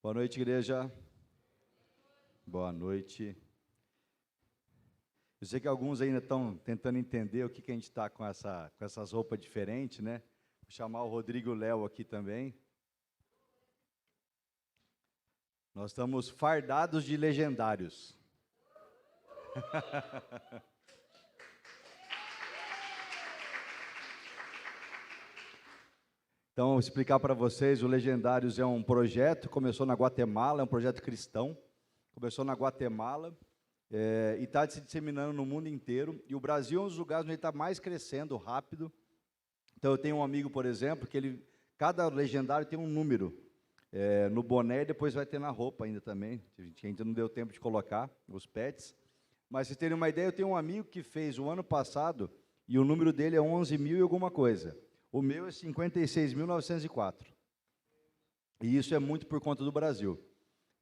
Boa noite, igreja. Boa noite. Eu sei que alguns ainda estão tentando entender o que a gente está com essas roupas diferentes, né? Vou chamar o Rodrigo e o Léo aqui também. Nós estamos fardados de legendários. Então, vou explicar para vocês, o Legendários é um projeto, começou na Guatemala, é um projeto cristão, começou na Guatemala e está se disseminando no mundo inteiro, e o Brasil é um dos lugares onde ele está mais crescendo rápido. Então, eu tenho um amigo, por exemplo, que cada legendário tem um número no boné, e depois vai ter na roupa ainda também, a gente ainda não deu tempo de colocar os pets, mas vocês terem uma ideia, eu tenho um amigo que fez o ano passado, e o número dele é 11.000 e alguma coisa. O meu é 56.904. E isso é muito por conta do Brasil.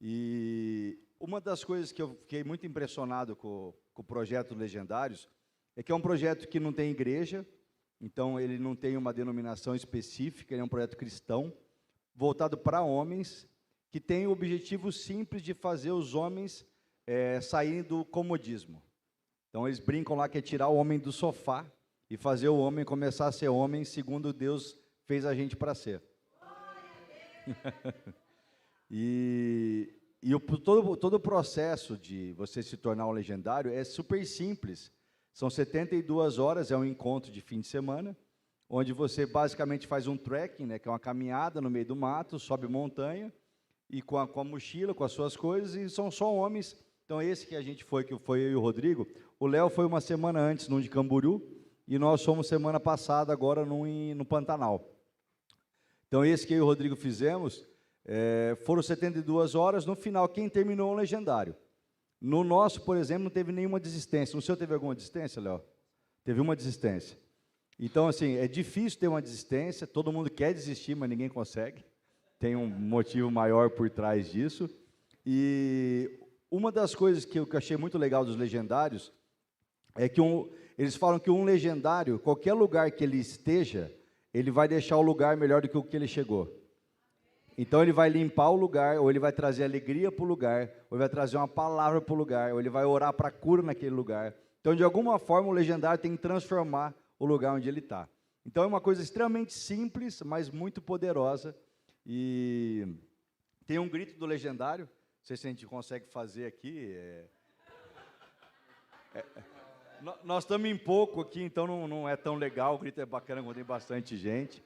E uma das coisas que eu fiquei muito impressionado com o projeto Legendários é que é um projeto que não tem igreja, então ele não tem uma denominação específica, ele é um projeto cristão, voltado para homens, que tem o objetivo simples de fazer os homens saírem do comodismo. Então eles brincam lá que é tirar o homem do sofá, e fazer o homem começar a ser homem, segundo Deus fez a gente para ser. Todo o processo de você se tornar um legendário é super simples. São 72 horas, é um encontro de fim de semana, onde você basicamente faz um trekking, né, que é uma caminhada no meio do mato, sobe montanha, e com a mochila, com as suas coisas, e são só homens. Então esse que a gente foi, que foi eu e o Rodrigo, o Léo foi uma semana antes, num de Camboriú, e nós fomos semana passada, agora no Pantanal. Então, esse que eu e o Rodrigo fizemos, foram 72 horas, no final, quem terminou é um legendário. No nosso, por exemplo, não teve nenhuma desistência. No seu teve alguma desistência, Léo? Teve uma desistência. Então, assim, é difícil ter uma desistência, todo mundo quer desistir, mas ninguém consegue. Tem um motivo maior por trás disso. E uma das coisas que eu achei muito legal dos legendários é que eles falam que um legendário, qualquer lugar que ele esteja, ele vai deixar o lugar melhor do que o que ele chegou. Então ele vai limpar o lugar, ou ele vai trazer alegria para o lugar, ou ele vai trazer uma palavra para o lugar, ou ele vai orar para a cura naquele lugar. Então, de alguma forma, o legendário tem que transformar o lugar onde ele está. Então é uma coisa extremamente simples, mas muito poderosa. E tem um grito do legendário, não sei se a gente consegue fazer aqui. Nós estamos em pouco aqui, então não é tão legal, o grito é bacana quando tem bastante gente,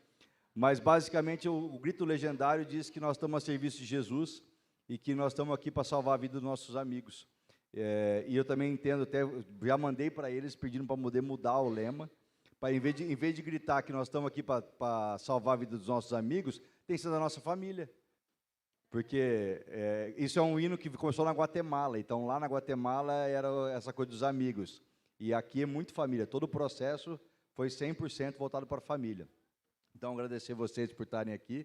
mas basicamente o grito legendário diz que nós estamos a serviço de Jesus e que nós estamos aqui para salvar a vida dos nossos amigos. E eu também entendo, até já mandei para eles pedindo para poder mudar o lema, para em vez de gritar que nós estamos aqui para salvar a vida dos nossos amigos, tem que ser da nossa família. Porque isso é um hino que começou na Guatemala, então lá na Guatemala era essa coisa dos amigos. E aqui é muito família, todo o processo foi 100% voltado para a família. Então, agradecer vocês por estarem aqui.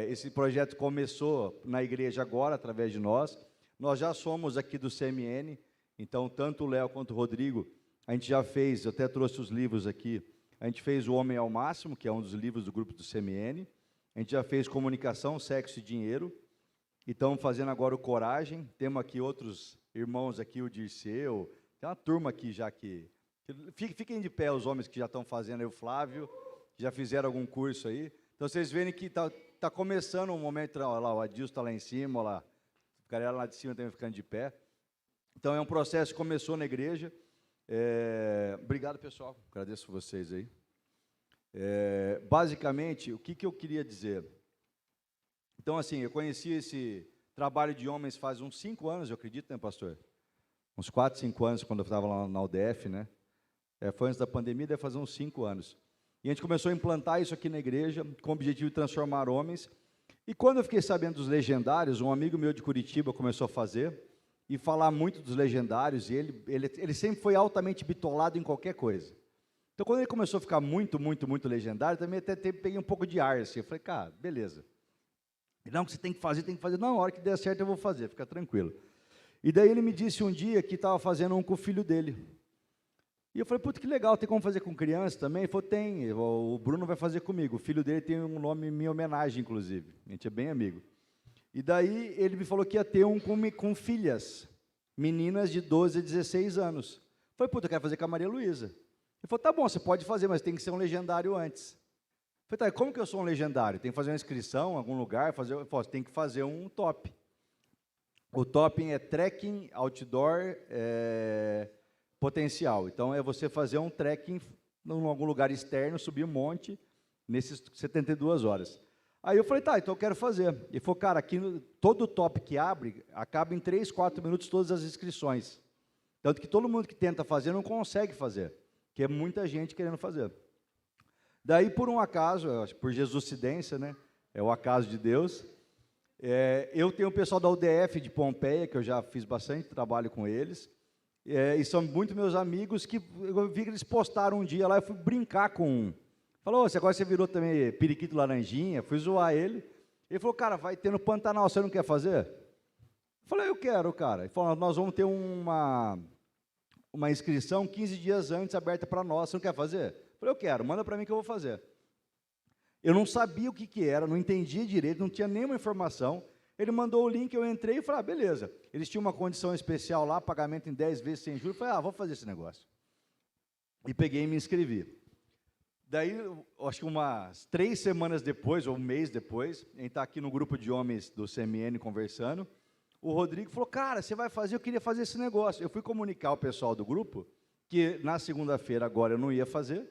Esse projeto começou na igreja agora, através de nós. Nós já somos aqui do CMN, então, tanto o Léo quanto o Rodrigo, a gente já fez, eu até trouxe os livros aqui, a gente fez O Homem ao Máximo, que é um dos livros do grupo do CMN, a gente já fez Comunicação, Sexo e Dinheiro, e estamos fazendo agora o Coragem, temos aqui outros irmãos aqui, o Dirceu. Tem uma turma aqui já que fiquem de pé os homens que já estão fazendo, aí o Flávio, que já fizeram algum curso aí. Então, vocês verem que está começando um momento, olha lá, o Adilson está lá em cima, olha lá, a galera lá de cima também ficando de pé. Então, é um processo que começou na igreja. Obrigado, pessoal, agradeço vocês aí. Basicamente, o que eu queria dizer? Então, assim, eu conheci esse trabalho de homens faz uns 5 anos, eu acredito, né, pastor? Uns 4, 5 anos, quando eu estava lá na UDF, né? Foi antes da pandemia, deve fazer uns 5 anos. E a gente começou a implantar isso aqui na igreja, com o objetivo de transformar homens. E quando eu fiquei sabendo dos legendários, um amigo meu de Curitiba começou a fazer, e falar muito dos legendários, e ele sempre foi altamente bitolado em qualquer coisa. Então, quando ele começou a ficar muito legendário, também até peguei um pouco de ar, assim, eu falei, cara, beleza. Não, que você tem que fazer. Não, a hora que der certo eu vou fazer, fica tranquilo. E daí ele me disse um dia que estava fazendo um com o filho dele. E eu falei, puta, que legal, tem como fazer com criança também? Ele falou, tem, o Bruno vai fazer comigo. O filho dele tem um nome em minha homenagem, inclusive. A gente é bem amigo. E daí ele me falou que ia ter um com filhas, meninas de 12 a 16 anos. Eu falei, puta, eu quero fazer com a Maria Luísa. Ele falou, tá bom, você pode fazer, mas tem que ser um legendário antes. Eu falei, tá, como que eu sou um legendário? Tem que fazer uma inscrição em algum lugar? Eu falei, tem que fazer um top. O topping é trekking outdoor potencial. Então, é você fazer um trekking em algum lugar externo, subir um monte, nesses 72 horas. Aí eu falei, tá, então eu quero fazer. Ele falou, cara, aqui todo top que abre, acaba em 3, 4 minutos todas as inscrições. Tanto que todo mundo que tenta fazer não consegue fazer, que é muita gente querendo fazer. Daí, por um acaso, por jesucidência, né, é o acaso de Deus, eu tenho o pessoal da UDF de Pompeia, que eu já fiz bastante trabalho com eles, e são muito meus amigos, que eu vi que eles postaram um dia lá, eu fui brincar com um. Falou, agora você virou também periquito laranjinha, fui zoar ele. Ele falou, cara, vai ter no Pantanal, você não quer fazer? Eu falei, eu quero, cara. Ele falou, nós vamos ter uma inscrição 15 dias antes, aberta para nós, você não quer fazer? Eu falei, eu quero, manda para mim que eu vou fazer. Eu não sabia o que era, não entendia direito, não tinha nenhuma informação. Ele mandou o link, eu entrei e falei, beleza. Eles tinham uma condição especial lá, pagamento em 10 vezes sem juros. Eu falei, vou fazer esse negócio. E peguei e me inscrevi. Daí, acho que umas 3 semanas depois, ou um mês depois, a gente está aqui no grupo de homens do CMN conversando, o Rodrigo falou, cara, você vai fazer, eu queria fazer esse negócio. Eu fui comunicar ao pessoal do grupo que na segunda-feira agora eu não ia fazer,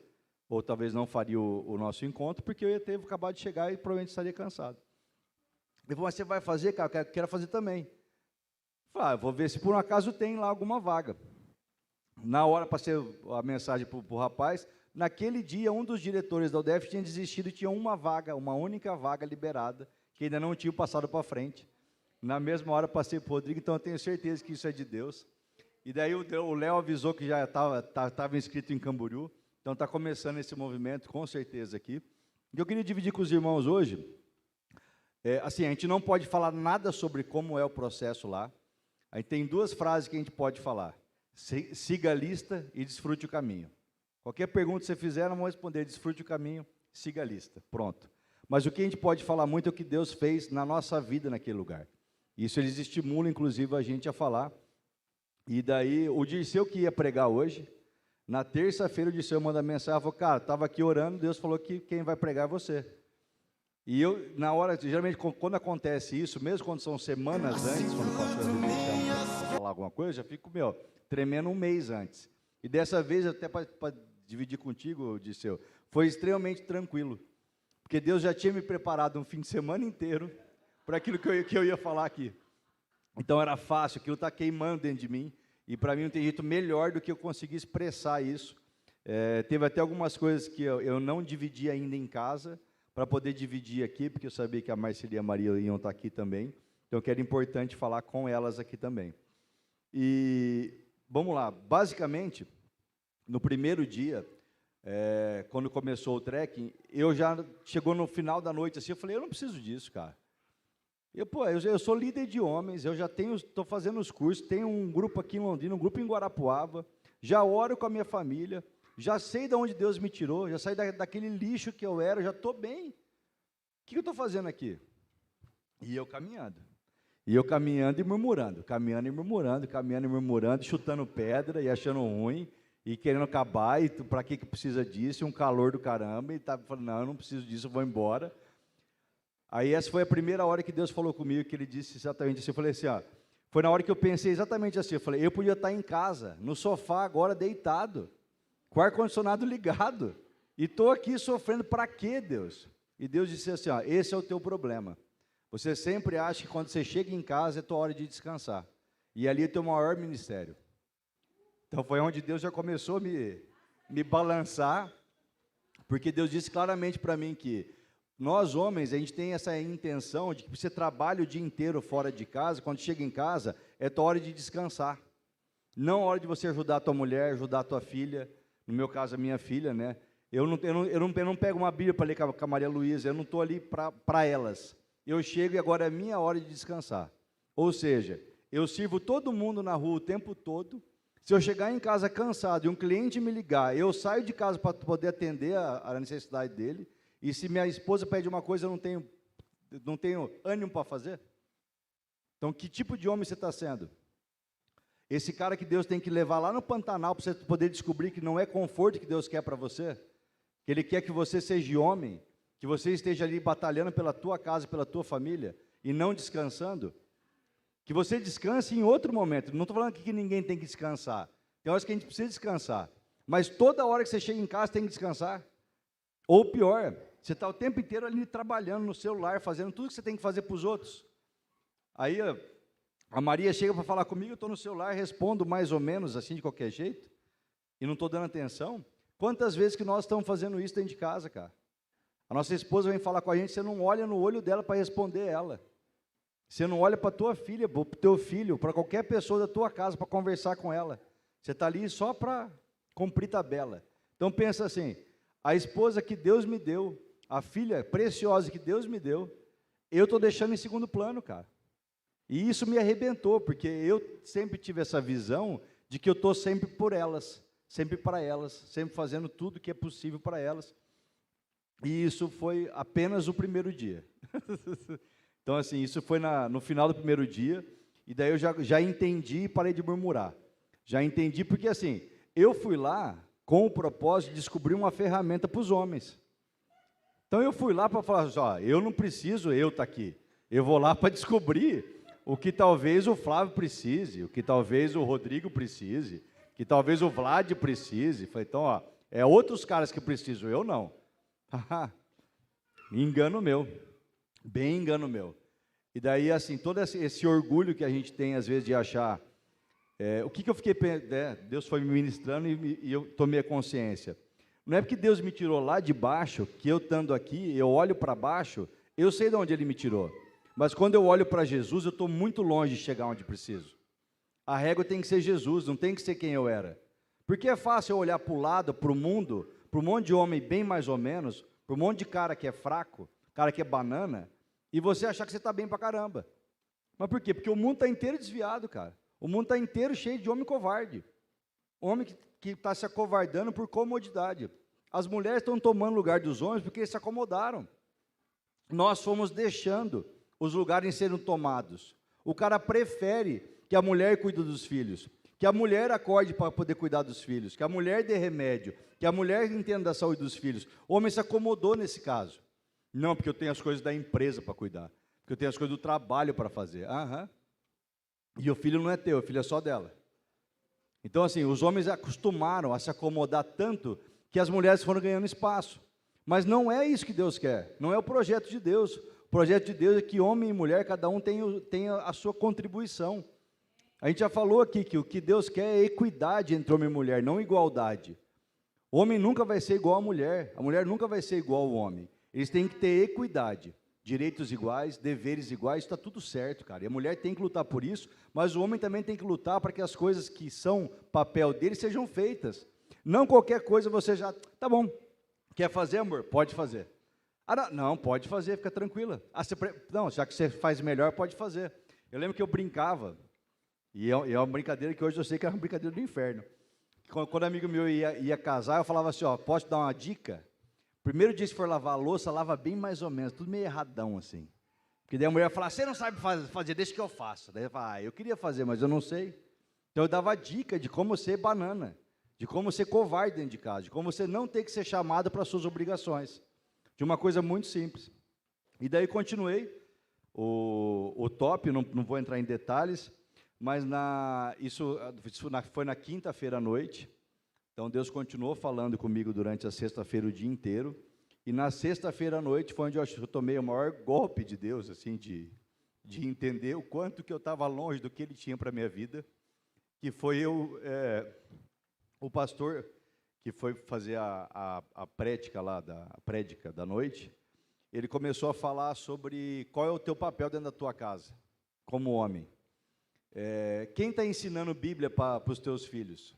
ou talvez não faria o nosso encontro, porque eu ia ter acabado de chegar e provavelmente estaria cansado. Ele falou, mas você vai fazer, cara? Eu quero fazer também. Eu falei, eu vou ver se por um acaso tem lá alguma vaga. Na hora, passei a mensagem para o rapaz, naquele dia, um dos diretores da UDF tinha desistido e tinha uma vaga, uma única vaga liberada, que ainda não tinha passado para frente. Na mesma hora, passei para o Rodrigo, então eu tenho certeza que isso é de Deus. E daí o Léo avisou que já estava inscrito em Camboriú, então está começando esse movimento, com certeza, aqui. E eu queria dividir com os irmãos hoje, assim, a gente não pode falar nada sobre como é o processo lá. Aí tem 2 frases que a gente pode falar. Siga a lista e desfrute o caminho. Qualquer pergunta que você fizer, não vou responder, desfrute o caminho, siga a lista, pronto. Mas o que a gente pode falar muito é o que Deus fez na nossa vida naquele lugar. Isso eles estimulam, inclusive, a gente a falar. E daí, o Dirceu que ia pregar hoje, na terça-feira o Dirceu manda mensagem, falou, cara, estava aqui orando, Deus falou que quem vai pregar é você. E eu, na hora, geralmente, quando acontece isso, mesmo quando são semanas antes, quando o pastor me chama para falar alguma coisa, eu já fico, tremendo um mês antes. E dessa vez, até para dividir contigo, Dirceu, foi extremamente tranquilo, porque Deus já tinha me preparado um fim de semana inteiro para aquilo que eu ia falar aqui. Então era fácil, aquilo está queimando dentro de mim, e para mim não tem jeito melhor do que eu conseguir expressar isso. Teve até algumas coisas que eu não dividi ainda em casa, para poder dividir aqui, porque eu sabia que a Marcela e a Maria iam estar aqui também, então que era importante falar com elas aqui também. E vamos lá, basicamente, no primeiro dia, quando começou o trekking, chegou no final da noite assim, eu falei, eu não preciso disso, cara. Eu sou líder de homens, eu já estou fazendo os cursos, tenho um grupo aqui em Londrina, um grupo em Guarapuava, já oro com a minha família, já sei de onde Deus me tirou, já saí daquele lixo que eu era, já estou bem. O que eu estou fazendo aqui? E eu caminhando e murmurando, caminhando e murmurando, chutando pedra e achando ruim, e querendo acabar, e para que precisa disso, e um calor do caramba, e estava falando, não, eu não preciso disso, eu vou embora. Aí essa foi a primeira hora que Deus falou comigo, que Ele disse exatamente assim, eu falei assim, foi na hora que eu pensei exatamente assim, eu falei, eu podia estar em casa, no sofá agora, deitado, com o ar-condicionado ligado, e estou aqui sofrendo, para quê, Deus? E Deus disse assim, esse é o teu problema, você sempre acha que quando você chega em casa é tua hora de descansar, e ali é teu maior ministério. Então foi onde Deus já começou a me balançar, porque Deus disse claramente para mim que nós homens, a gente tem essa intenção de que você trabalha o dia inteiro fora de casa, quando chega em casa, é tua hora de descansar. Não a hora de você ajudar a tua mulher, ajudar a tua filha, no meu caso a minha filha, né? Eu não pego uma Bíblia para ler com a Maria Luísa, eu não estou ali para elas. Eu chego e agora é minha hora de descansar. Ou seja, eu sirvo todo mundo na rua o tempo todo. Se eu chegar em casa cansado e um cliente me ligar, eu saio de casa para poder atender a necessidade dele, e se minha esposa pede uma coisa, eu não tenho ânimo para fazer, Então, que tipo de homem você está sendo? Esse cara que Deus tem que levar lá no Pantanal para você poder descobrir que não é conforto que Deus quer para você, que Ele quer que você seja homem, que você esteja ali batalhando pela tua casa, pela tua família, e não descansando, que você descanse em outro momento. Não estou falando aqui que ninguém tem que descansar, tem horas que a gente precisa descansar, mas toda hora que você chega em casa tem que descansar, ou pior, você está o tempo inteiro ali trabalhando no celular, fazendo tudo que você tem que fazer para os outros. Aí a Maria chega para falar comigo, eu estou no celular, respondo mais ou menos assim, de qualquer jeito, e não estou dando atenção. Quantas vezes que nós estamos fazendo isso dentro de casa, cara? A nossa esposa vem falar com a gente, você não olha no olho dela para responder ela. Você não olha para a tua filha, para o teu filho, para qualquer pessoa da tua casa para conversar com ela. Você está ali só para cumprir tabela. Então pensa assim, a esposa que Deus me deu, a filha preciosa que Deus me deu, eu estou deixando em segundo plano, cara. E isso me arrebentou, porque eu sempre tive essa visão de que eu estou sempre por elas, sempre para elas, sempre fazendo tudo que é possível para elas. E isso foi apenas o primeiro dia. Então, assim, isso foi no final do primeiro dia, e daí eu já entendi e parei de murmurar. Já entendi, porque assim, eu fui lá com o propósito de descobrir uma ferramenta para os homens. Então, eu fui lá para falar assim, ó, eu não preciso estar aqui. Eu vou lá para descobrir o que talvez o Flávio precise, o que talvez o Rodrigo precise, que talvez o Vlad precise. Falei, então, ó, é outros caras que precisam, eu não. Engano meu, bem engano meu. E daí, assim, todo esse orgulho que a gente tem, às vezes, de achar, o que eu fiquei, Deus foi me ministrando e eu tomei a consciência. Não é porque Deus me tirou lá de baixo, que eu estando aqui, eu olho para baixo, eu sei de onde Ele me tirou. Mas quando eu olho para Jesus, eu estou muito longe de chegar onde preciso. A régua tem que ser Jesus, não tem que ser quem eu era. Porque é fácil eu olhar para o lado, para o mundo, para um monte de homem bem mais ou menos, para um monte de cara que é fraco, cara que é banana, e você achar que você está bem para caramba. Mas por quê? Porque o mundo está inteiro desviado, cara. O mundo está inteiro cheio de homem covarde. Homem que está se acovardando por comodidade. As mulheres estão tomando lugar dos homens porque eles se acomodaram. Nós fomos deixando os lugares serem tomados. O cara prefere que a mulher cuide dos filhos, que a mulher acorde para poder cuidar dos filhos, que a mulher dê remédio, que a mulher entenda da saúde dos filhos. O homem se acomodou nesse caso. Não, porque eu tenho as coisas da empresa para cuidar, porque eu tenho as coisas do trabalho para fazer. E o filho não é teu, o filho é só dela. Então, assim, os homens acostumaram a se acomodar tanto que as mulheres foram ganhando espaço. Mas não é isso que Deus quer, não é o projeto de Deus. O projeto de Deus é que homem e mulher, cada um tem a sua contribuição. A gente já falou aqui que o que Deus quer é equidade entre homem e mulher, não igualdade. O homem nunca vai ser igual à mulher, a mulher nunca vai ser igual ao homem. Eles têm que ter equidade, direitos iguais, deveres iguais, está tudo certo, cara. E a mulher tem que lutar por isso, mas o homem também tem que lutar para que as coisas que são papel dele sejam feitas. Não qualquer coisa você já, tá bom, quer fazer, amor? Pode fazer. Não, pode fazer, fica tranquila. Não, já que você faz melhor, pode fazer. Eu lembro que eu brincava, e é uma brincadeira que hoje eu sei que é uma brincadeira do inferno. Quando um amigo meu ia casar, eu falava assim, ó, posso te dar uma dica? Primeiro dia, se for lavar a louça, lava bem mais ou menos, tudo meio erradão assim. Porque daí a mulher fala, você não sabe fazer, deixa que eu faço. Daí eu falava, eu queria fazer, mas eu não sei. Então eu dava dica de como ser banana, de como ser covarde dentro de casa, de como você não ter que ser chamado para as suas obrigações. De uma coisa muito simples. E daí continuei o top, não vou entrar em detalhes, mas isso foi na quinta-feira à noite. Então Deus continuou falando comigo durante a sexta-feira o dia inteiro. E na sexta-feira à noite foi onde eu tomei o maior golpe de Deus, assim, de entender o quanto que eu estava longe do que Ele tinha para a minha vida, que foi o pastor que foi fazer a prédica lá, a prédica da noite, ele começou a falar sobre qual é o teu papel dentro da tua casa, como homem. Quem está ensinando Bíblia para os teus filhos?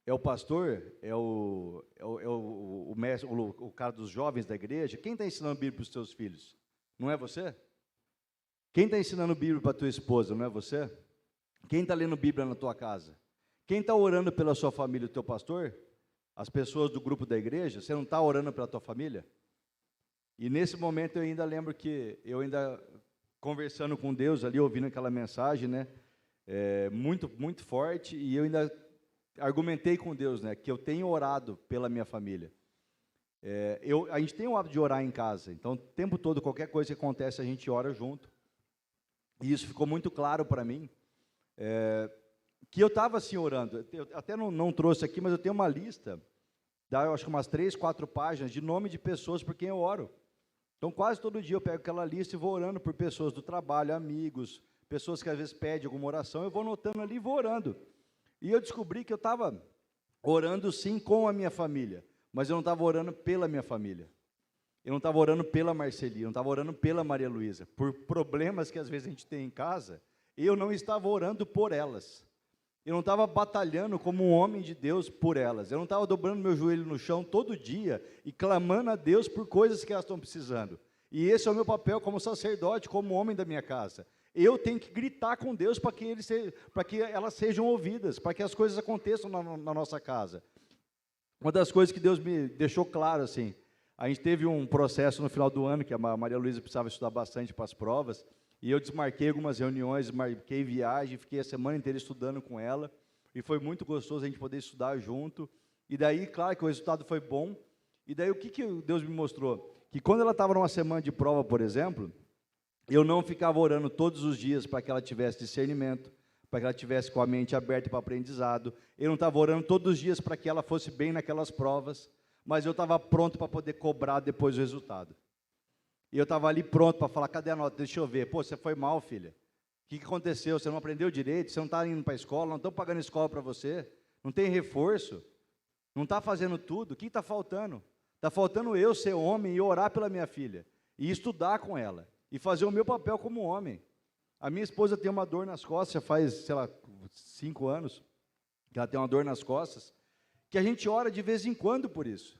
É o pastor? É o mestre, o cara dos jovens da igreja? Quem está ensinando Bíblia para os teus filhos? Não é você? Quem está ensinando Bíblia para a tua esposa? Não é você? Quem está lendo Bíblia na tua casa? Quem está orando pela sua família? O teu pastor? As pessoas do grupo da igreja? Você não está orando pela tua família? E nesse momento eu ainda lembro que eu ainda conversando com Deus ali, ouvindo aquela mensagem, né? Muito, muito forte, e eu ainda argumentei com Deus, né? Que eu tenho orado pela minha família. A gente tem o hábito de orar em casa, então o tempo todo, qualquer coisa que acontece, a gente ora junto. E isso ficou muito claro para mim, que eu estava assim orando. Eu até não trouxe aqui, mas eu tenho uma lista, eu acho que umas 3, 4 páginas, de nome de pessoas por quem eu oro. Então, quase todo dia eu pego aquela lista e vou orando por pessoas do trabalho, amigos, pessoas que às vezes pedem alguma oração, eu vou anotando ali e vou orando. E eu descobri que eu estava orando sim com a minha família, mas eu não estava orando pela minha família. Eu não estava orando pela Marceli, eu não estava orando pela Maria Luísa. Por problemas que às vezes a gente tem em casa, eu não estava orando por elas. Eu não estava batalhando como um homem de Deus por elas. Eu não estava dobrando meu joelho no chão todo dia e clamando a Deus por coisas que elas estão precisando. E esse é o meu papel como sacerdote, como homem da minha casa. Eu tenho que gritar com Deus para que elas sejam ouvidas, para que as coisas aconteçam na nossa casa. Uma das coisas que Deus me deixou claro, assim, a gente teve um processo no final do ano, que a Maria Luísa precisava estudar bastante para as provas, e eu desmarquei algumas reuniões, marquei viagem, fiquei a semana inteira estudando com ela, e foi muito gostoso a gente poder estudar junto, e daí, claro que o resultado foi bom, e daí o que Deus me mostrou? Que quando ela estava numa semana de prova, por exemplo, eu não ficava orando todos os dias para que ela tivesse discernimento, para que ela tivesse com a mente aberta para aprendizado, eu não estava orando todos os dias para que ela fosse bem naquelas provas, mas eu estava pronto para poder cobrar depois o resultado. E eu estava ali pronto para falar, cadê a nota? Deixa eu ver. Pô, você foi mal, filha. O que aconteceu? Você não aprendeu direito? Você não está indo para a escola? Não estão pagando escola para você? Não tem reforço? Não está fazendo tudo? O que está faltando? Está faltando eu ser homem e orar pela minha filha. E estudar com ela. E fazer o meu papel como homem. A minha esposa tem uma dor nas costas, já faz, sei lá, 5 anos, que ela tem uma dor nas costas, que a gente ora de vez em quando por isso.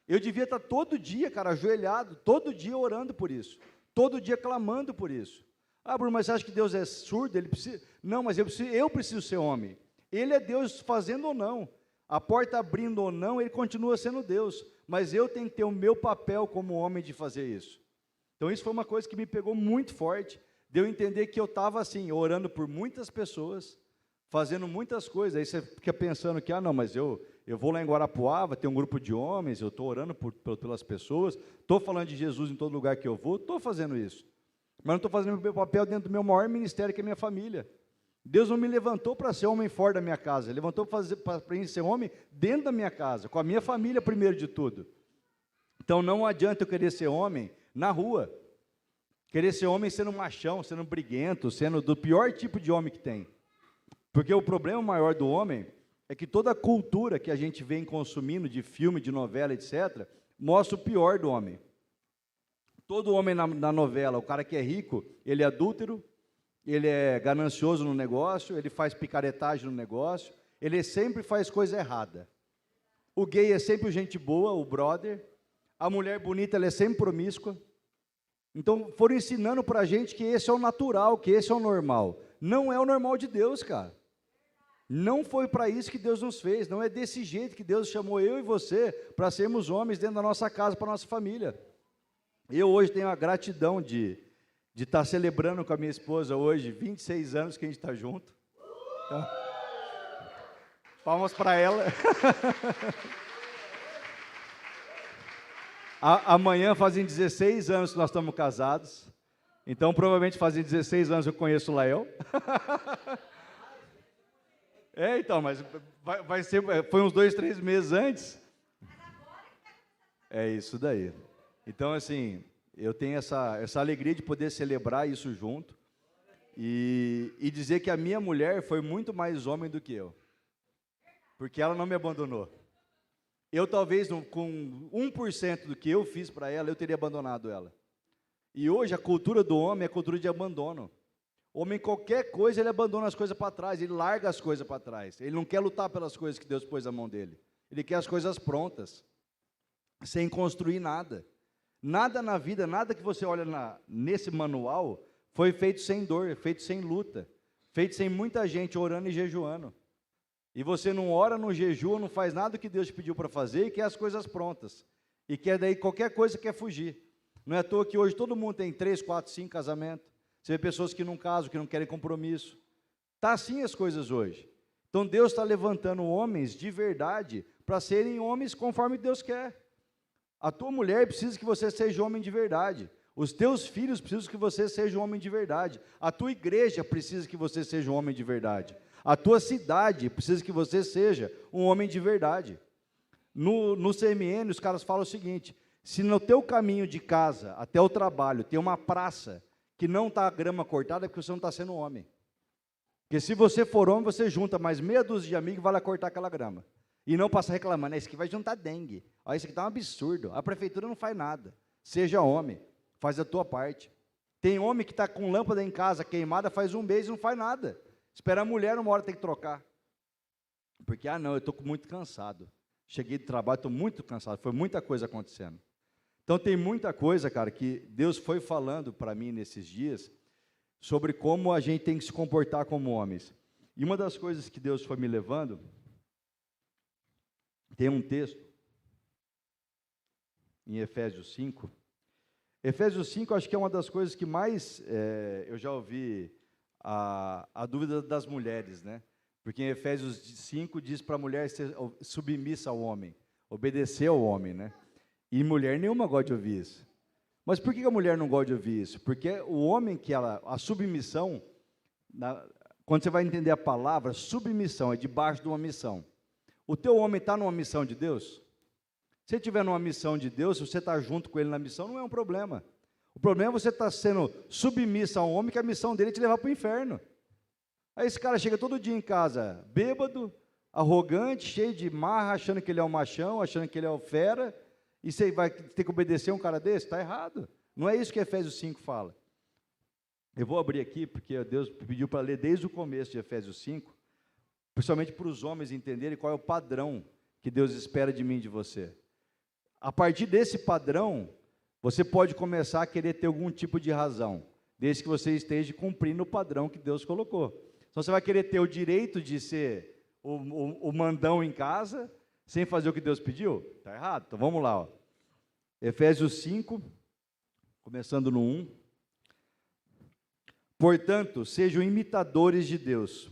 Eu devia estar todo dia, cara, ajoelhado, todo dia orando por isso, todo dia clamando por isso. Ah, Bruno, mas você acha que Deus é surdo? Ele precisa... Não, mas eu preciso ser homem. Ele é Deus fazendo ou não. A porta abrindo ou não, ele continua sendo Deus. Mas eu tenho que ter o meu papel como homem de fazer isso. Então isso foi uma coisa que me pegou muito forte, de eu entender que eu estava assim, orando por muitas pessoas, fazendo muitas coisas. Aí você fica pensando que, não, mas eu vou lá em Guarapuava, tem um grupo de homens, eu estou orando pelas pessoas, estou falando de Jesus em todo lugar que eu vou, estou fazendo isso. Mas não estou fazendo o meu papel dentro do meu maior ministério, que é a minha família. Deus não me levantou para ser homem fora da minha casa, Ele levantou para ser homem dentro da minha casa, com a minha família primeiro de tudo. Então não adianta eu querer ser homem na rua, querer ser homem sendo machão, sendo briguento, sendo do pior tipo de homem que tem. Porque o problema maior do homem é que toda a cultura que a gente vem consumindo, de filme, de novela, etc., mostra o pior do homem. Todo homem na novela, o cara que é rico, ele é adúltero, ele é ganancioso no negócio, ele faz picaretagem no negócio, ele sempre faz coisa errada. O gay é sempre gente boa, o brother, a mulher bonita ela é sempre promíscua. Então, foram ensinando para a gente que esse é o natural, que esse é o normal. Não é o normal de Deus, cara. Não foi para isso que Deus nos fez, não é desse jeito que Deus chamou eu e você para sermos homens dentro da nossa casa, para a nossa família. Eu hoje tenho a gratidão de estar celebrando com a minha esposa hoje, 26 anos que a gente está junto. Então, palmas para ela. Amanhã fazem 16 anos que nós estamos casados, então provavelmente fazem 16 anos que eu conheço o Lael. Então, mas vai ser, foi uns 2, 3 meses antes. É isso daí. Então, assim, eu tenho essa alegria de poder celebrar isso junto e dizer que a minha mulher foi muito mais homem do que eu, porque ela não me abandonou. Eu talvez com 1% do que eu fiz para ela, eu teria abandonado ela. E hoje a cultura do homem é a cultura de abandono. O homem, qualquer coisa, ele abandona as coisas para trás, ele larga as coisas para trás. Ele não quer lutar pelas coisas que Deus pôs na mão dele. Ele quer as coisas prontas, sem construir nada. Nada na vida, nada que você olha nesse manual, foi feito sem dor, feito sem luta, feito sem muita gente orando e jejuando. E você não ora, não jejua, não faz nada que Deus te pediu para fazer e quer as coisas prontas. E quer daí qualquer coisa quer fugir. Não é à toa que hoje todo mundo tem 3, 4, 5 casamentos. Você vê pessoas que não casam, que não querem compromisso. Está assim as coisas hoje. Então Deus está levantando homens de verdade para serem homens conforme Deus quer. A tua mulher precisa que você seja homem de verdade. Os teus filhos precisam que você seja um homem de verdade. A tua igreja precisa que você seja um homem de verdade. A tua cidade precisa que você seja um homem de verdade. No CMN, os caras falam o seguinte: se no teu caminho de casa até o trabalho tem uma praça que não está a grama cortada, é porque você não está sendo homem. Porque se você for homem, você junta mais meia dúzia de amigos e vai lá cortar aquela grama. E não passa reclamando, esse aqui vai juntar dengue. Olha, isso aqui está um absurdo. A prefeitura não faz nada. Seja homem, faz a tua parte. Tem homem que está com lâmpada em casa queimada faz um mês e não faz nada. Espera a mulher, uma hora tem que trocar. Porque, não, eu estou muito cansado. Cheguei do trabalho, estou muito cansado. Foi muita coisa acontecendo. Então, tem muita coisa, cara, que Deus foi falando para mim nesses dias sobre como a gente tem que se comportar como homens. E uma das coisas que Deus foi me levando, tem um texto em Efésios 5. Efésios 5, acho que é uma das coisas que mais eu já ouvi a dúvida das mulheres, né? Porque em Efésios 5 diz para a mulher ser submissa ao homem, obedecer ao homem, né? E mulher nenhuma gosta de ouvir isso. Mas por que a mulher não gosta de ouvir isso? Porque o homem a submissão, quando você vai entender a palavra, submissão é debaixo de uma missão. O teu homem está numa missão de Deus? Se ele estiver numa missão de Deus, se você está junto com ele na missão, não é um problema. O problema é você estar sendo submissa a um homem que a missão dele é te levar para o inferno. Aí esse cara chega todo dia em casa, bêbado, arrogante, cheio de marra, achando que ele é um machão, achando que ele é o fera, e você vai ter que obedecer um cara desse? Está errado. Não é isso que Efésios 5 fala. Eu vou abrir aqui, porque Deus pediu para ler desde o começo de Efésios 5, principalmente para os homens entenderem qual é o padrão que Deus espera de mim e de você. A partir desse padrão, você pode começar a querer ter algum tipo de razão, desde que você esteja cumprindo o padrão que Deus colocou. Então você vai querer ter o direito de ser o mandão em casa, sem fazer o que Deus pediu? Está errado. Então vamos lá. Efésios 5, começando no 1. Portanto, sejam imitadores de Deus,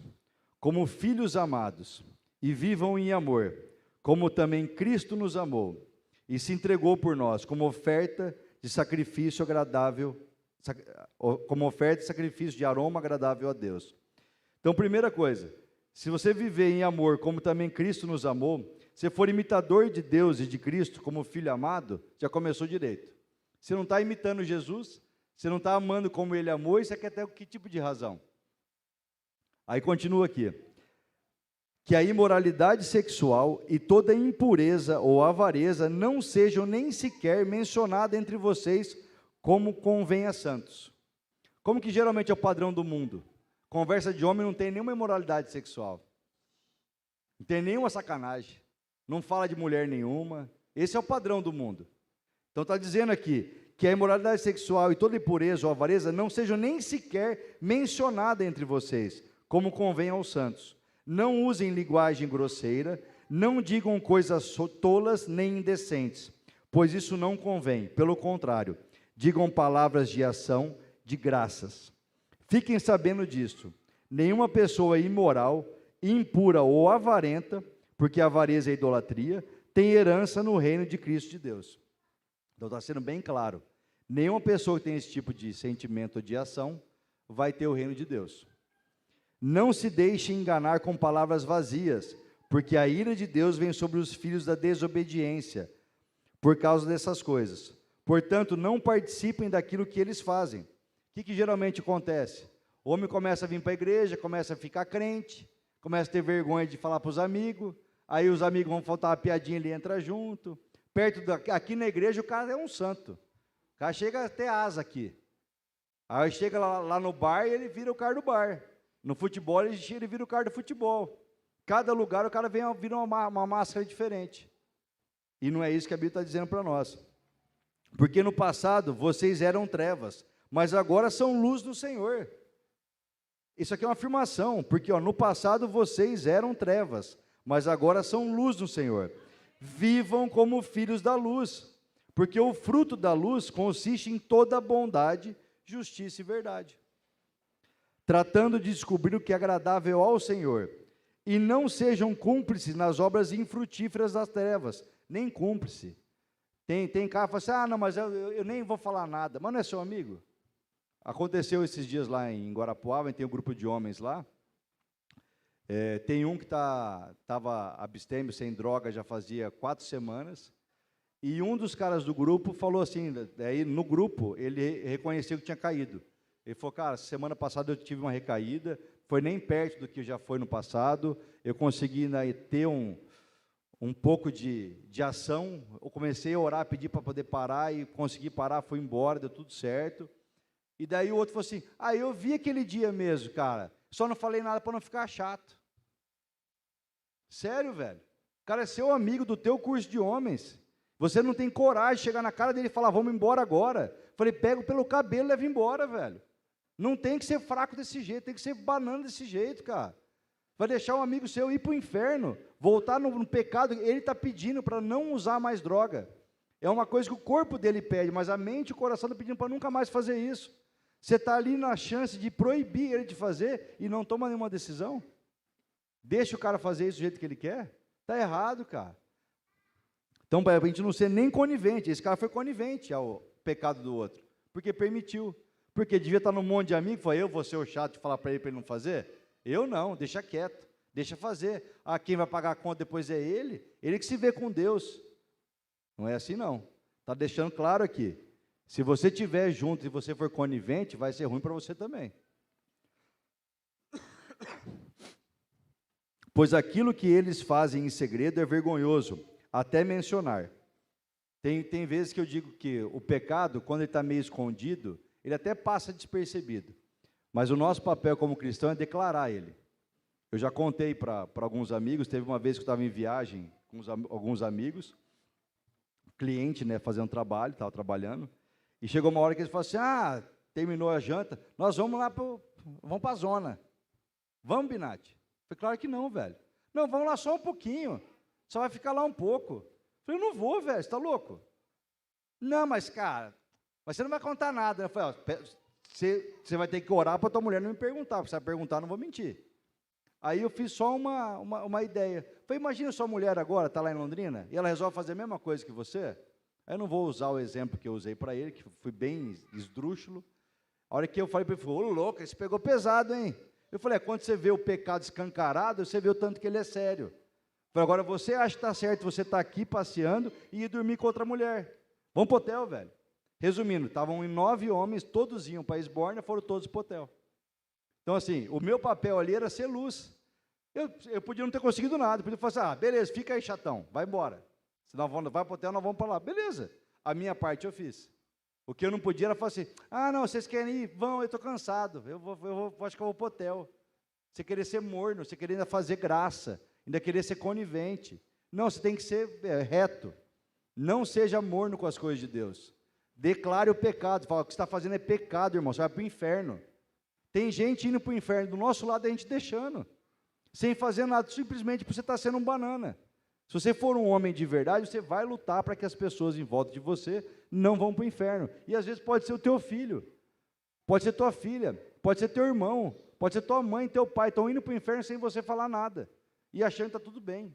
como filhos amados, e vivam em amor, como também Cristo nos amou, e se entregou por nós, como oferta de sacrifício agradável, como oferta de sacrifício de aroma agradável a Deus. Então, primeira coisa, se você viver em amor, como também Cristo nos amou, se for imitador de Deus e de Cristo, como filho amado, já começou direito. Você não está imitando Jesus, você não está amando como Ele amou, e você quer ter que tipo de razão? Aí continua aqui. Que a imoralidade sexual e toda impureza ou avareza não sejam nem sequer mencionadas entre vocês, como convém a santos. Como que geralmente é o padrão do mundo? Conversa de homem não tem nenhuma imoralidade sexual. Não tem nenhuma sacanagem. Não fala de mulher nenhuma. Esse é o padrão do mundo. Então está dizendo aqui que a imoralidade sexual e toda impureza ou avareza não sejam nem sequer mencionadas entre vocês, como convém aos santos. Não usem linguagem grosseira, não digam coisas tolas nem indecentes, pois isso não convém. Pelo contrário, digam palavras de ação, de graças. Fiquem sabendo disto. Nenhuma pessoa imoral, impura ou avarenta, porque a avareza é idolatria, tem herança no reino de Cristo de Deus. Então está sendo bem claro. Nenhuma pessoa que tem esse tipo de sentimento ou de ação vai ter o reino de Deus. Não se deixe enganar com palavras vazias, porque a ira de Deus vem sobre os filhos da desobediência, por causa dessas coisas. Portanto, não participem daquilo que eles fazem. O que geralmente acontece? O homem começa a vir para a igreja, começa a ficar crente, começa a ter vergonha de falar para os amigos, aí os amigos vão faltar uma piadinha, ele entra junto. Aqui na igreja o cara é um santo. O cara chega a ter asa aqui. Aí chega lá no bar e ele vira o cara do bar. No futebol ele vira o cara do futebol. Cada lugar o cara vira uma máscara diferente. E não é isso que a Bíblia está dizendo para nós. Porque no passado vocês eram trevas, mas agora são luz no Senhor. Isso aqui é uma afirmação, porque no passado vocês eram trevas, mas agora são luz no Senhor. Vivam como filhos da luz, porque o fruto da luz consiste em toda bondade, justiça e verdade. tratando de descobrir o que é agradável ao Senhor, e não sejam cúmplices nas obras infrutíferas das trevas, nem cúmplice. Tem cara que fala assim, ah, não, mas eu nem vou falar nada, mas não é seu amigo? Aconteceu esses dias lá em Guarapuava, tem um grupo de homens lá, tem um que estava abstêmio, sem droga, já fazia 4 semanas, e um dos caras do grupo falou assim, daí no grupo, ele reconheceu que tinha caído. Ele falou, cara, semana passada eu tive uma recaída, foi nem perto do que já foi no passado, eu consegui ter um pouco de ação, eu comecei a orar, pedir para poder parar, e consegui parar, fui embora, deu tudo certo. E daí o outro falou assim, eu vi aquele dia mesmo, cara, só não falei nada para não ficar chato. Sério, velho? O cara é seu amigo do teu curso de homens, você não tem coragem de chegar na cara dele e falar, vamos embora agora. Falei, pego pelo cabelo e leva embora, velho. Não tem que ser fraco desse jeito, tem que ser banana desse jeito, cara. Vai deixar um amigo seu ir para o inferno, voltar no pecado, ele está pedindo para não usar mais droga. É uma coisa que o corpo dele pede, mas a mente e o coração estão pedindo para nunca mais fazer isso. Você está ali na chance de proibir ele de fazer e não toma nenhuma decisão? Deixa o cara fazer isso do jeito que ele quer? Está errado, cara. Então, para a gente não ser nem conivente, esse cara foi conivente ao pecado do outro, porque permitiu. Porque devia estar num monte de amigos, falou, eu vou ser o chato de falar para ele não fazer? Eu não, deixa quieto, deixa fazer. Quem vai pagar a conta depois é ele que se vê com Deus. Não é assim não, está deixando claro aqui. Se você estiver junto e você for conivente, vai ser ruim para você também. Pois aquilo que eles fazem em segredo é vergonhoso, até mencionar. Tem vezes que eu digo que o pecado, quando ele está meio escondido, ele até passa despercebido. Mas o nosso papel como cristão é declarar ele. Eu já contei para alguns amigos, teve uma vez que eu estava em viagem com alguns amigos, cliente, né, fazendo trabalho, estava trabalhando, e chegou uma hora que eles falaram assim, terminou a janta, nós vamos lá, vamos para a zona. Vamos, Binati? Falei, claro que não, velho. Não, vamos lá só um pouquinho, só vai ficar lá um pouco. Falei, eu não vou, velho, você está louco? Não, mas cara, você não vai contar nada. Eu falei, você vai ter que orar para tua mulher não me perguntar, porque se ela perguntar, eu não vou mentir. Aí eu fiz só uma ideia. Falei, imagina sua mulher agora, está lá em Londrina, e ela resolve fazer a mesma coisa que você. Aí eu não vou usar o exemplo que eu usei para ele, que fui bem esdrúxulo. A hora que eu falei para ele, ô louco, esse pegou pesado, hein? Eu falei, quando você vê o pecado escancarado, você vê o tanto que ele é sério. Falei, agora você acha que está certo, você está aqui passeando e ir dormir com outra mulher. Vamos para o hotel, velho. Resumindo, estavam 9 homens, todos iam para Esbórnia, foram todos para o hotel. Então, assim, o meu papel ali era ser luz. Eu podia não ter conseguido nada, podia falar assim, beleza, fica aí, chatão, vai embora. Se nós vamos, vai para o hotel, nós vamos para lá. Beleza, a minha parte eu fiz. O que eu não podia era falar assim, não, vocês querem ir? Vão, eu estou cansado, acho que eu vou para o hotel. Você querer ser morno, você querer ainda fazer graça, ainda querer ser conivente. Não, você tem que ser reto. Não seja morno com as coisas de Deus. Declare o pecado. Fala, o que você está fazendo é pecado, irmão, você vai para o inferno. Tem gente indo para o inferno, do nosso lado a gente deixando, sem fazer nada, simplesmente porque você está sendo um banana. Se você for um homem de verdade, você vai lutar para que as pessoas em volta de você não vão para o inferno. E às vezes pode ser o teu filho, pode ser tua filha, pode ser teu irmão, pode ser tua mãe, teu pai, estão indo para o inferno sem você falar nada, e achando que está tudo bem.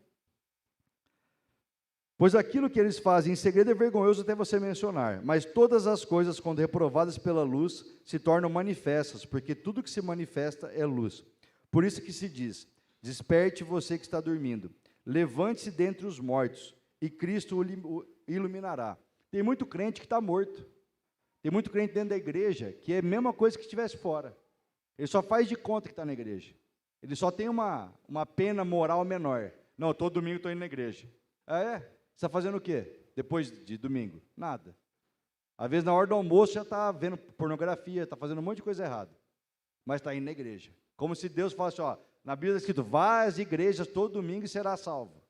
Pois aquilo que eles fazem em segredo é vergonhoso até você mencionar, mas todas as coisas, quando reprovadas pela luz, se tornam manifestas, porque tudo que se manifesta é luz. Por isso que se diz, desperte você que está dormindo, levante-se dentre os mortos, e Cristo o iluminará. Tem muito crente que está morto, tem muito crente dentro da igreja, que é a mesma coisa que estivesse fora, ele só faz de conta que está na igreja, ele só tem uma pena moral menor. Não, todo domingo estou indo na igreja. Você está fazendo o quê? Depois de domingo? Nada. Às vezes, na hora do almoço, já está vendo pornografia, está fazendo um monte de coisa errada. Mas está indo na igreja. Como se Deus falasse, na Bíblia está escrito, vá às igrejas todo domingo e será salvo.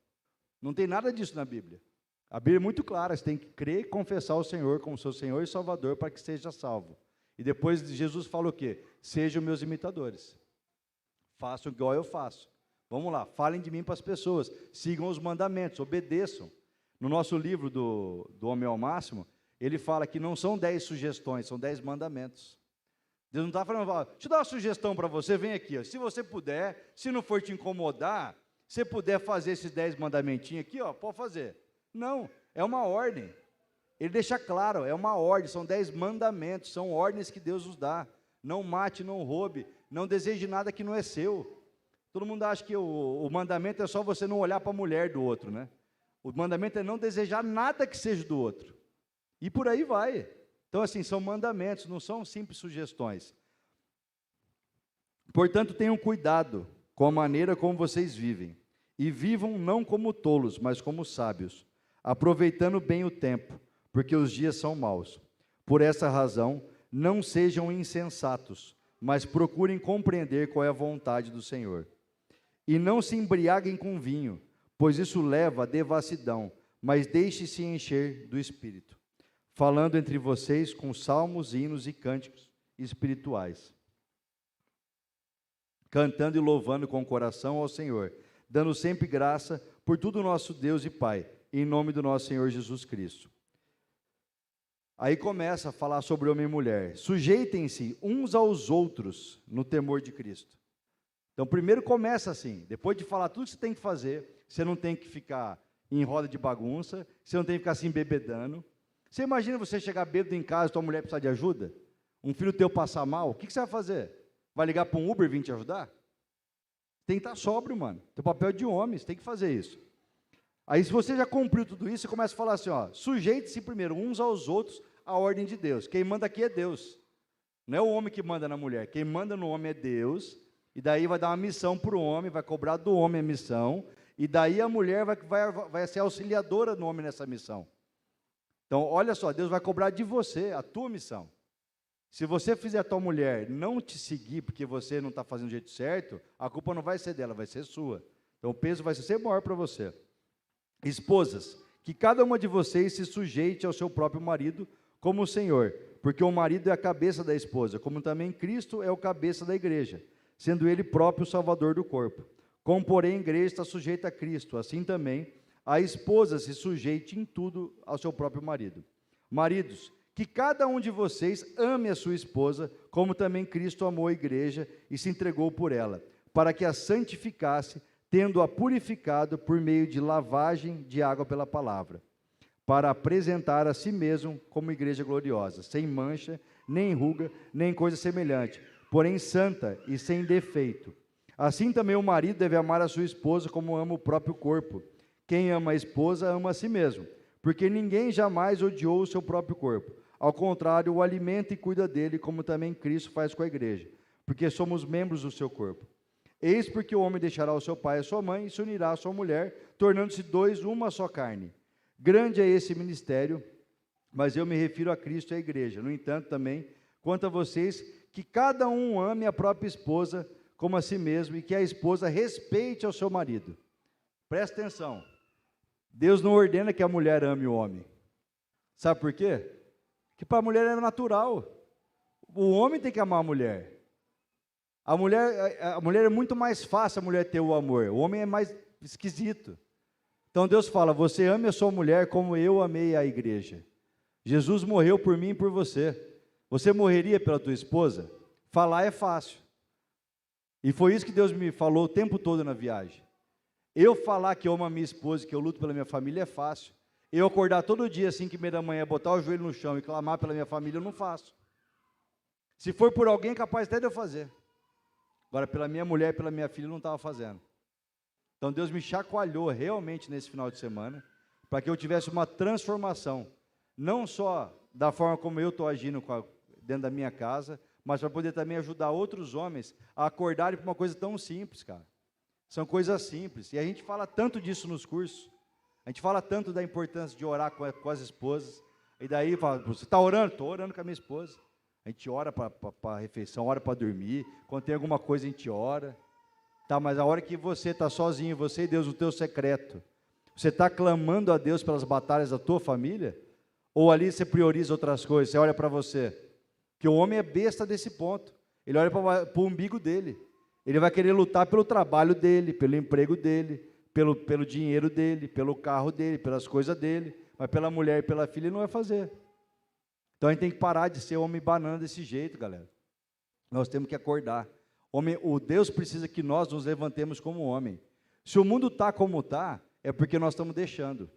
Não tem nada disso na Bíblia. A Bíblia é muito clara, você tem que crer e confessar o Senhor como seu Senhor e Salvador para que seja salvo. E depois Jesus fala o quê? Sejam meus imitadores. Façam igual eu faço. Vamos lá, falem de mim para as pessoas, sigam os mandamentos, obedeçam. No nosso livro do Homem ao Máximo, ele fala que não são 10 sugestões, são 10 mandamentos. Deus não está falando, deixa eu dar uma sugestão para você, vem aqui, ó. Se você puder, se não for te incomodar, se puder fazer esses 10 mandamentinhos aqui, ó, pode fazer. Não, é uma ordem. Ele deixa claro, é uma ordem, são 10 mandamentos, são ordens que Deus nos dá. Não mate, não roube, não deseje nada que não é seu. Todo mundo acha que o mandamento é só você não olhar para a mulher do outro, né? O mandamento é não desejar nada que seja do outro. E por aí vai. Então, assim, são mandamentos, não são simples sugestões. Portanto, tenham cuidado com a maneira como vocês vivem. E vivam não como tolos, mas como sábios, aproveitando bem o tempo, porque os dias são maus. Por essa razão, não sejam insensatos, mas procurem compreender qual é a vontade do Senhor. E não se embriaguem com vinho, pois isso leva à devassidão, mas deixe-se encher do Espírito, falando entre vocês com salmos, hinos e cânticos espirituais, cantando e louvando com o coração ao Senhor, dando sempre graça por tudo nosso Deus e Pai, em nome do nosso Senhor Jesus Cristo. Aí começa a falar sobre homem e mulher. Sujeitem-se uns aos outros no temor de Cristo. Então, primeiro começa assim, depois de falar tudo que você tem que fazer, você não tem que ficar em roda de bagunça, você não tem que ficar se embebedando. Você imagina você chegar bêbado em casa, tua mulher precisar de ajuda? Um filho teu passar mal, o que você vai fazer? Vai ligar para um Uber vir te ajudar? Tem que estar sóbrio, mano. Teu papel é de homem, você tem que fazer isso. Aí, se você já cumpriu tudo isso, você começa a falar assim, ó, sujeite-se primeiro uns aos outros à ordem de Deus. Quem manda aqui é Deus. Não é o homem que manda na mulher. Quem manda no homem é Deus. E daí vai dar uma missão para o homem, vai cobrar do homem a missão. E daí a mulher vai ser auxiliadora do homem nessa missão. Então, olha só, Deus vai cobrar de você a tua missão. Se você fizer a tua mulher não te seguir porque você não está fazendo do jeito certo, a culpa não vai ser dela, vai ser sua. Então, o peso vai ser maior para você. Esposas, que cada uma de vocês se sujeite ao seu próprio marido como o Senhor, porque o marido é a cabeça da esposa, como também Cristo é o cabeça da igreja, sendo ele próprio o salvador do corpo. Como, porém, a igreja está sujeita a Cristo, assim também a esposa se sujeite em tudo ao seu próprio marido. Maridos, que cada um de vocês ame a sua esposa, como também Cristo amou a igreja e se entregou por ela, para que a santificasse, tendo-a purificado por meio de lavagem de água pela palavra, para apresentar a si mesmo como igreja gloriosa, sem mancha, nem ruga, nem coisa semelhante, porém santa e sem defeito. Assim também o marido deve amar a sua esposa como ama o próprio corpo. Quem ama a esposa ama a si mesmo, porque ninguém jamais odiou o seu próprio corpo. Ao contrário, o alimenta e cuida dele, como também Cristo faz com a igreja, porque somos membros do seu corpo. Eis porque o homem deixará o seu pai e a sua mãe e se unirá à sua mulher, tornando-se dois uma só carne. Grande é esse ministério, mas eu me refiro a Cristo e à igreja. No entanto, também, quanto a vocês, que cada um ame a própria esposa como a si mesmo e que a esposa respeite ao seu marido. Presta atenção. Deus não ordena que a mulher ame o homem. Sabe por quê? Porque para a mulher é natural. O homem tem que amar a mulher. A mulher é muito mais fácil a mulher ter o amor. O homem é mais esquisito. Então Deus fala, você ame a sua mulher como eu amei a igreja. Jesus morreu por mim e por você. Você morreria pela tua esposa? Falar é fácil. E foi isso que Deus me falou o tempo todo na viagem. Eu falar que eu amo a minha esposa, que eu luto pela minha família é fácil. Eu acordar todo dia, 5h30 da manhã, botar o joelho no chão e clamar pela minha família, eu não faço. Se for por alguém, é capaz até de eu fazer. Agora, pela minha mulher e pela minha filha, eu não estava fazendo. Então, Deus me chacoalhou realmente nesse final de semana, para que eu tivesse uma transformação, não só da forma como eu estou agindo dentro da minha casa, mas para poder também ajudar outros homens a acordarem para uma coisa tão simples, cara. São coisas simples, e a gente fala tanto disso nos cursos, a gente fala tanto da importância de orar com as esposas, e daí fala, você está orando? Estou orando com a minha esposa. A gente ora para a refeição, ora para dormir, quando tem alguma coisa a gente ora, tá, mas a hora que você está sozinho, você e Deus, no teu secreto, você está clamando a Deus pelas batalhas da tua família, ou ali você prioriza outras coisas, você olha para você, que o homem é besta desse ponto, ele olha para o umbigo dele, ele vai querer lutar pelo trabalho dele, pelo emprego dele, pelo dinheiro dele, pelo carro dele, pelas coisas dele, mas pela mulher e pela filha ele não vai fazer. Então a gente tem que parar de ser homem banana desse jeito, galera. Nós temos que acordar. O Deus precisa que nós nos levantemos como homem. Se o mundo está como está, é porque nós estamos deixando.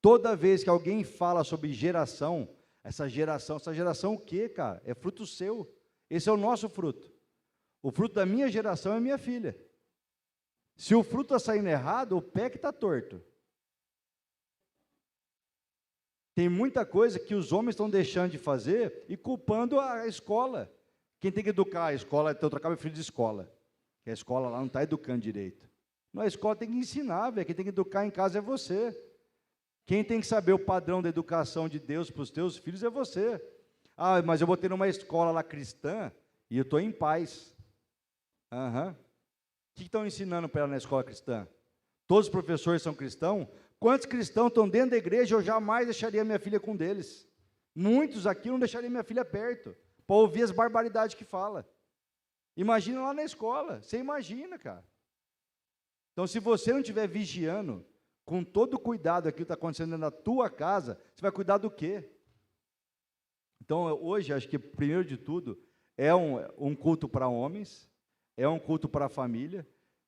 Toda vez que alguém fala sobre geração essa geração o quê, cara? É fruto seu. Esse é o nosso fruto. O fruto da minha geração é minha filha. Se o fruto está saindo errado, o pé que está torto. Tem muita coisa que os homens estão deixando de fazer e culpando a escola. Quem tem que educar a escola, eu trocava filho de escola. Que a escola lá não está educando direito. Não, a escola tem que ensinar, velho. Quem tem que educar em casa é você. Quem tem que saber o padrão da educação de Deus para os teus filhos é você. Ah, mas eu vou ter uma escola lá cristã e eu estou em paz. Aham. O que estão ensinando para ela na escola cristã? Todos os professores são cristãos? Quantos cristãos estão dentro da igreja? Eu jamais deixaria minha filha com um deles. Muitos aqui não deixariam minha filha perto, para ouvir as barbaridades que fala. Imagina lá na escola, você imagina, cara. Então, se você não estiver vigiando, com todo o cuidado aquilo que está acontecendo na tua casa, você vai cuidar do quê? Então, hoje, acho que, primeiro de tudo, é um culto para homens, é um culto para a família.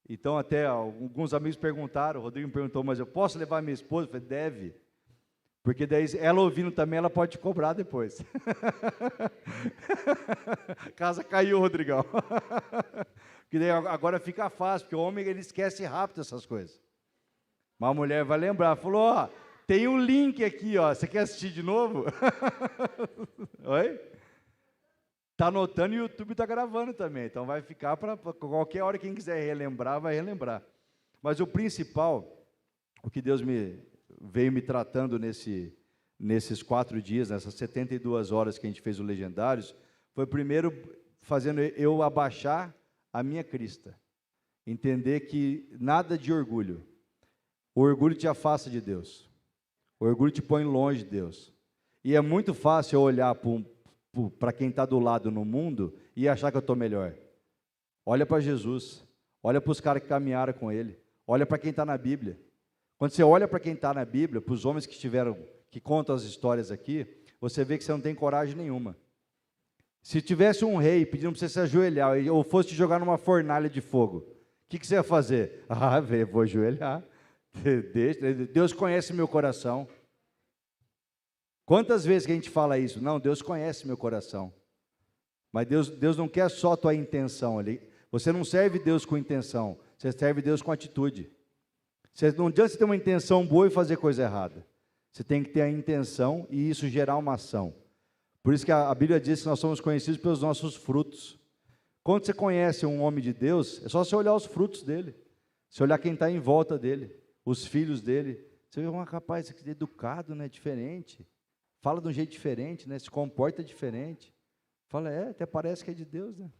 Então, até alguns amigos perguntaram, o Rodrigo me perguntou, mas eu posso levar minha esposa? Eu falei, deve. Porque daí, ela ouvindo também, ela pode te cobrar depois. Casa caiu, Rodrigão. Porque daí agora fica fácil, porque o homem ele esquece rápido essas coisas. Mas a mulher vai lembrar, falou, ó, tem um link aqui, ó, você quer assistir de novo? Oi? Está anotando e o YouTube está gravando também, então vai ficar para qualquer hora, quem quiser relembrar, vai relembrar. Mas o principal, o que Deus veio me tratando nesses 4 dias, nessas 72 horas que a gente fez o Legendários, foi primeiro fazendo eu abaixar a minha crista, entender que nada de orgulho. O orgulho te afasta de Deus. O orgulho te põe longe de Deus. E é muito fácil eu olhar para quem está do lado no mundo e achar que eu estou melhor. Olha para Jesus. Olha para os caras que caminharam com Ele. Olha para quem está na Bíblia. Quando você olha para quem está na Bíblia, para os homens que contam as histórias aqui, você vê que você não tem coragem nenhuma. Se tivesse um rei pedindo para você se ajoelhar, ou fosse te jogar numa fornalha de fogo, o que você ia fazer? Ah, velho, vou ajoelhar. Deus conhece meu coração. Quantas vezes que a gente fala isso? Não, Deus conhece meu coração. Mas Deus não quer só a tua intenção. Você não serve Deus com intenção, você serve Deus com atitude. Não adianta você ter uma intenção boa e fazer coisa errada. Você tem que ter a intenção e isso gerar uma ação. Por isso que a Bíblia diz que nós somos conhecidos pelos nossos frutos. Quando você conhece um homem de Deus, é só você olhar os frutos dele. Você olhar quem está em volta dele, os filhos dele. Você vê, rapaz, esse aqui é educado, né? Diferente. Fala de um jeito diferente, né? Se comporta diferente. Fala, até parece que é de Deus, né?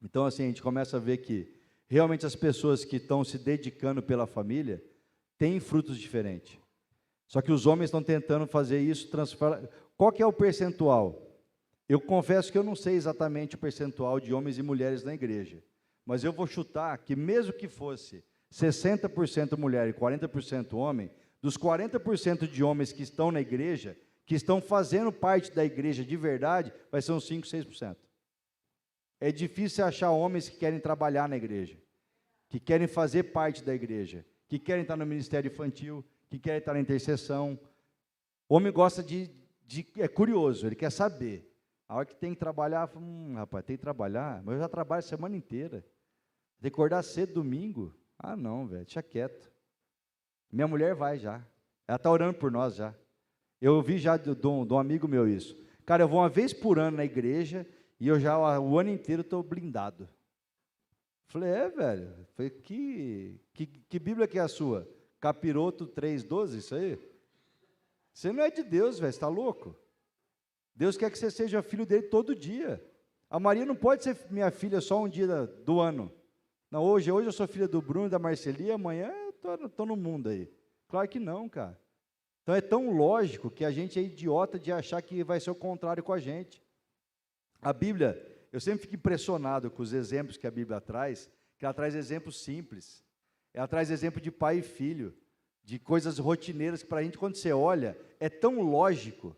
Então, assim, a gente começa a ver que realmente as pessoas que estão se dedicando pela família têm frutos diferentes. Só que os homens estão tentando fazer isso, transformar. Qual que é o percentual? Eu confesso que eu não sei exatamente o percentual de homens e mulheres na igreja, mas eu vou chutar que mesmo que fosse 60% mulher e 40% homem, dos 40% de homens que estão na igreja, que estão fazendo parte da igreja de verdade, vai ser uns 5, 6%. É difícil achar homens que querem trabalhar na igreja, que querem fazer parte da igreja, que querem estar no ministério infantil, que querem estar na intercessão. O homem gosta é curioso, ele quer saber. A hora que tem que trabalhar, rapaz, tem que trabalhar, mas eu já trabalho a semana inteira. De acordar cedo domingo, não, velho, deixa quieto. Minha mulher vai já, ela está orando por nós já. Eu ouvi já de um amigo meu isso. Cara, eu vou uma vez por ano na igreja e eu já o ano inteiro estou blindado. Falei, velho, falei, que Bíblia que é a sua? Capiroto 3,12, isso aí? Você não é de Deus, velho, você está louco? Deus quer que você seja filho dele todo dia. A Maria não pode ser minha filha só um dia do ano. Não, hoje eu sou filha do Bruno e da Marceli, amanhã eu estou no mundo aí. Claro que não, cara. Então é tão lógico que a gente é idiota de achar que vai ser o contrário com a gente. A Bíblia, eu sempre fico impressionado com os exemplos que a Bíblia traz, que ela traz exemplos simples. Ela traz exemplo de pai e filho, de coisas rotineiras que para a gente, quando você olha, é tão lógico,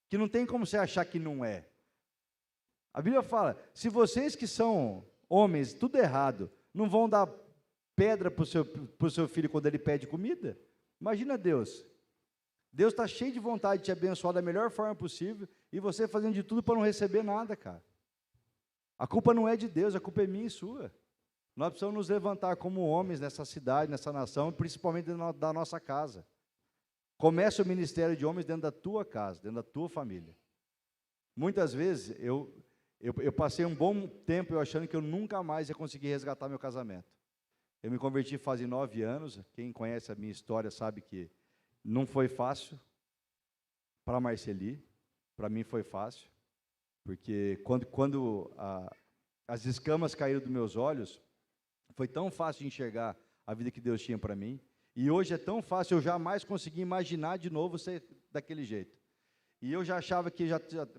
que não tem como você achar que não é. A Bíblia fala, se vocês que são homens, tudo errado, não vão dar pedra para o seu filho quando ele pede comida? Imagina Deus. Deus está cheio de vontade de te abençoar da melhor forma possível, e você fazendo de tudo para não receber nada, cara. A culpa não é de Deus, a culpa é minha e sua. Nós precisamos nos levantar como homens nessa cidade, nessa nação, principalmente dentro da nossa casa. Começa o ministério de homens dentro da tua casa, dentro da tua família. Muitas vezes, eu passei um bom tempo eu achando que eu nunca mais ia conseguir resgatar meu casamento. Eu me converti fazem 9 anos, quem conhece a minha história sabe que não foi fácil para a Marceli, para mim foi fácil, porque quando as escamas caíram dos meus olhos, foi tão fácil de enxergar a vida que Deus tinha para mim, e hoje é tão fácil, eu jamais consegui imaginar de novo ser daquele jeito. E eu já achava que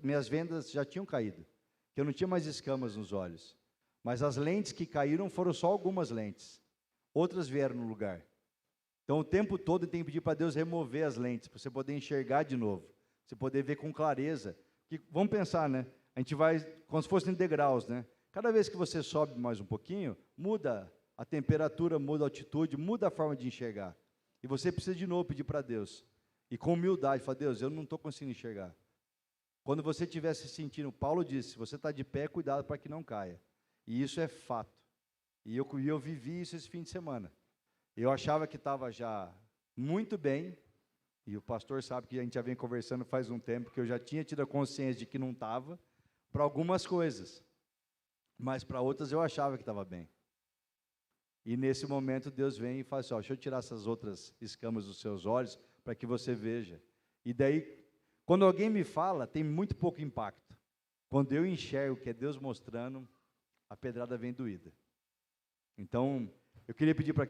minhas vendas já tinham caído, que eu não tinha mais escamas nos olhos. Mas as lentes que caíram foram só algumas lentes. Outras vieram no lugar. Então, o tempo todo eu tenho que pedir para Deus remover as lentes, para você poder enxergar de novo, você poder ver com clareza. Vamos pensar, né? A gente vai, como se fossem degraus, né? Cada vez que você sobe mais um pouquinho, muda a temperatura, muda a altitude, muda a forma de enxergar. E você precisa de novo pedir para Deus. E com humildade, falar, Deus, eu não estou conseguindo enxergar. Quando você estiver se sentindo, Paulo disse, se você está de pé, cuidado para que não caia. E isso é fato. E eu vivi isso esse fim de semana. Eu achava que estava já muito bem, e o pastor sabe que a gente já vem conversando faz um tempo, que eu já tinha tido a consciência de que não estava, para algumas coisas. Mas para outras eu achava que estava bem. E nesse momento Deus vem e fala assim, deixa eu tirar essas outras escamas dos seus olhos, para que você veja. E daí, quando alguém me fala, tem muito pouco impacto. Quando eu enxergo que é Deus mostrando, a pedrada vem doída. Então, eu queria pedir para